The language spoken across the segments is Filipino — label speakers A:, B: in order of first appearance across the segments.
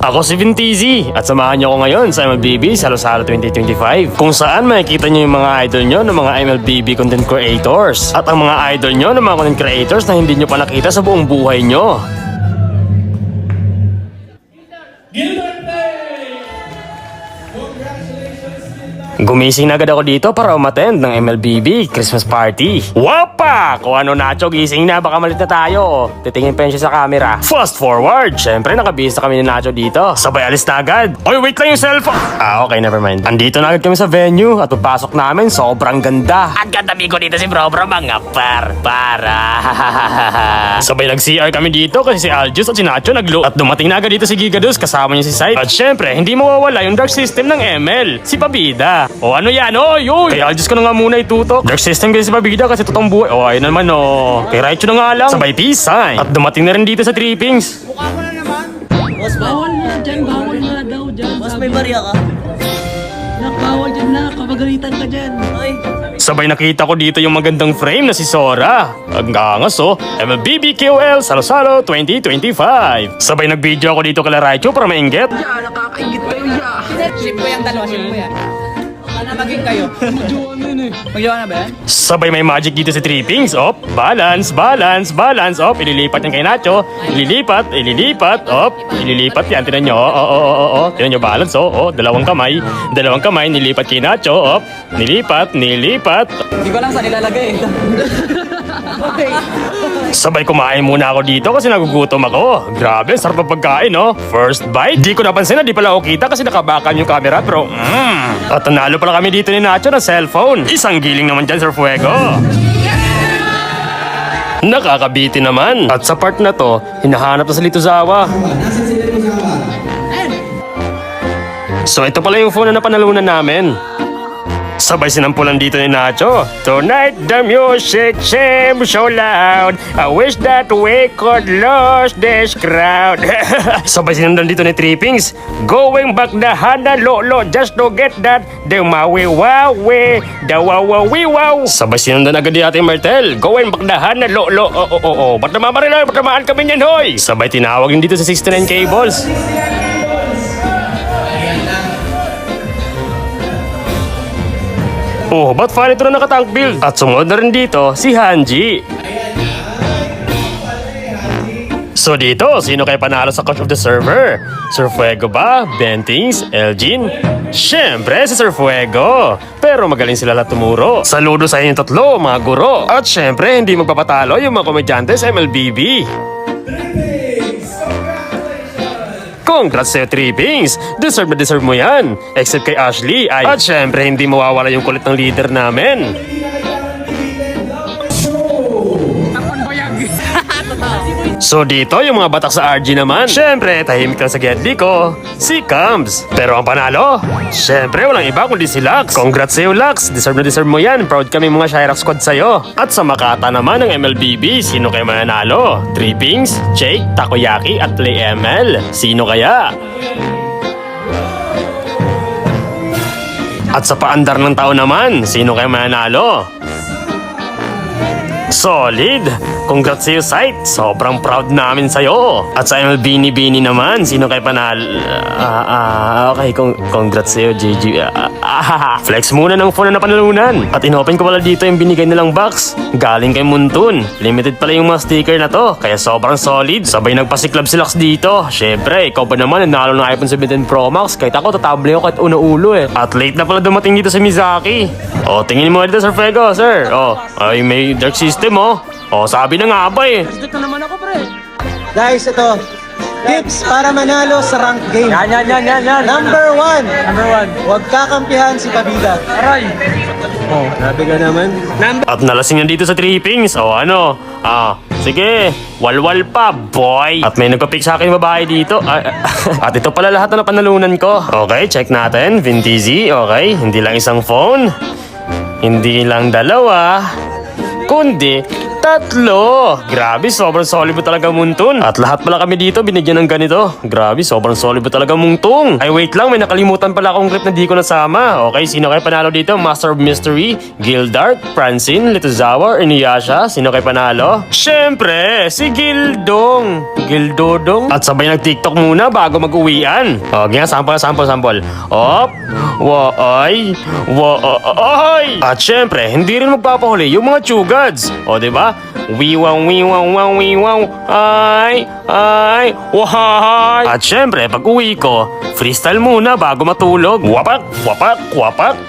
A: Ako si Vintizi at samahan niyo ako ngayon sa MLBB Salo-Salo 2025 kung saan makikita niyo yung mga idol niyo ng mga MLBB content creators at ang mga idol niyo ng mga content creators na hindi niyo pa nakita sa buong buhay niyo. Gumising na agad ako dito para umattend ng MLBB Christmas Party. Wapa! Kung ano Nacho, gising na, baka malit na tayo. Titingin pa yun siya sa camera. Fast forward! Siyempre, nakabihis na kami ni Nacho dito. Sabay alis na agad. Oy, wait lang yung cellphone! Okay, never mind. Andito na agad kami sa venue at pagpasok namin, sobrang ganda. Ang ganda ko dito si Bro mga para. Sabay nag-CR kami dito kasi si Aljus at si Nacho naglo. At dumating na agad dito si Gigadus, kasama niya si Sight. At siyempre, hindi mawawala yung dark system ng ML, si Pabida. O ano yan? Oy! Kaya Aljus ko na nga muna itutok. Dark system kasi si Pabida kasi totoong buhay. O ayun naman o. Kay Raichu na nga lang. Sabay peace sign. At dumating na rin dito sa Trippings.
B: Mukha mo na naman. Boss,
C: Bawal nga dyan, bawal nga daw dyan.
B: Boss, may barya ka.
C: Bawal dyan na, kapagalitan ka dyan.
B: Ay.
A: Sabay nakita ko dito yung magandang frame na si Sora. Ang gangas oh. MLBB KOL Salo-Salo 2025. Sabay nag-video ako dito kala Raichu para mainggit.
C: Ya, nakakaingit kayo ya.
B: Ship ko yan dalawa, ship ko yan. Ano maging kayo?
C: Magjowa na yun eh.
B: Magyawa na ba yan?
A: Sabay may magic dito sa Trippings. Op, balance. Op, ililipat yan kay Nacho. Ililipat. Op, ililipat yan. Tinan nyo. Tinan nyo, balance. Dalawang kamay, nilipat kay Nacho. Op, nilipat.
B: Hindi ko lang saan nilalagay. Okay.
A: Sabay kumain muna ako dito kasi nagugutom ako. Grabe, sarap ang pagkain, no? First bite, di ko napansin na di pala ako kita kasi nakabakal yung camera, pero At nanalo pala kami dito ni Nacho ng cellphone. Isang giling naman dyan, Sir Fuego. Nakakabiti naman. At sa part na to, hinahanap na sa Lituzawa. So ito pala yung phone na napanalunan namin. Sabay sinampulan dito ni Nacho. Tonight the music seems so loud. I wish that we could lose this crowd. Sabay sinundan dito ni Trippings. Going back the Hana Lolo just to get that the Maui Wawi, the Wawawi Wow. Sabay sinundan agad ni Ate Martel. Going back the Hana Lolo. Ba't namamaril? Ba't namaan kami niyan, hoy? Sabay tinawag din dito sa 69 cables. Oh, ba't fan ito na nakatank build? At sumunod na rin dito, si Hanji. So dito, sino kaya panalo sa coach of the server? Sir Fuego ba? Bentings? Elgin? Siyempre si Sir Fuego. Pero magaling sila lahat tumuro. Saludo sa inyong tatlo, mga guro. At siyempre, hindi magpapatalo yung mga komedyante sa MLBB. Congrats sa'yo, Trippings! Deserve na deserve mo yan! Except kay Ashley ay... At syempre, hindi mawawala yung kulit ng leader namin. So dito, yung mga batak sa RG naman. Syempre, tahimik lang sa Gedli ko, si Cams. Pero ang panalo, syempre, walang iba kundi si Lux. Congrats sa'yo, Lux. Deserve na deserve mo yan. Proud kami mga Shyrox squad sa'yo. At sa Makata naman ng MLBB, sino kayo mananalo? Trippings, Jake, Takoyaki at Play ML. Sino kaya? At sa paandar ng tao naman, sino kayo mananalo? Solid! Congrats sa'yo, Sight! Sobrang proud namin sa'yo! At sa MLBini naman, sino kayo panal... okay, congrats sa'yo, GG. Flex muna ng phone na napanalunan. At inopen ko pala dito yung binigay nilang box. Galing kay Muntun. Limited pala yung mga sticker na to, kaya sobrang solid. Sabay nagpasiklab si Lux dito. Syempre, ikaw ba naman nanalo ng iPhone 17 Pro Max? Kahit ako, tatable ako kahit una-ulo eh. At late na pala dumating dito si Mizaki. Tingin mo dito, Sir Fuego, sir. Ay, may dark system, sabi na nga ba eh.
C: Dito naman ako, pre.
D: Guys, ito. Tips para manalo sa rank game.
B: Yan.
D: Number one. Huwag kakampihan si Pabida.
B: Aray.
D: Grabe ka naman.
A: At nalasing yan dito sa Trippings. Sige, walwal pa, boy. At may nagpa-pick sa akin babae dito. At ito pala lahat na napanalunan ko. Okay, check natin. Vintizi, okay. Hindi lang isang phone. Hindi lang dalawa. Kundi 3. Grabe, sobrang solid mo talaga, Muntun. At lahat pala kami dito binigyan ng ganito. Grabe, sobrang solid mo talaga, Mungtong. Ay, wait lang, may nakalimutan pala akong clip na di ko nasama. Okay, sino kayo panalo dito? Master of Mystery, Gildart, Francine, Lituzawa, Inuyasha. Sino kayo panalo? Syempre, si Gildong. Gildodong. At sabay nag-TikTok muna bago mag-uwian. Okay, sample. Op, waay, waay. At syempre, hindi rin magpapahuli yung mga chugads. O, diba? Wiwaw, ay, wahay. At syempre, pag uwi ko, freestyle muna bago matulog. Wapak,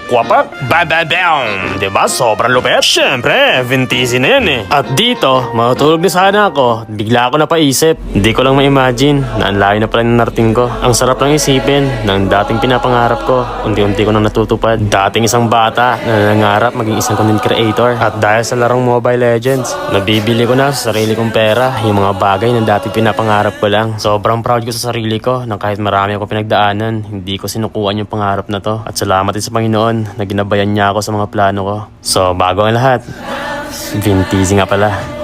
A: bababam. Diba? Sobrang lupet. Syempre, vintisi na yan eh. At dito, matulog na sana ako. Bigla ako napaisip. Hindi ko lang ma-imagine na ang layo na pala ng narating ko. Ang sarap lang isipin ng dating pinapangarap ko. Unti-unti ko nang natutupad. Dating isang bata na nangangarap maging isang content creator. At dahil sa larong Mobile Legends, nabibili ko na sa sarili kong pera yung mga bagay na dating pinapangarap ko lang. Sobrang proud ko sa sarili ko na kahit marami ako pinagdaanan, hindi ko sinukuan yung pangarap na to. At salamat din sa Panginoon na ginabayan niya ako sa mga plano ko. So, bago ang lahat, Vin Teasy nga pala.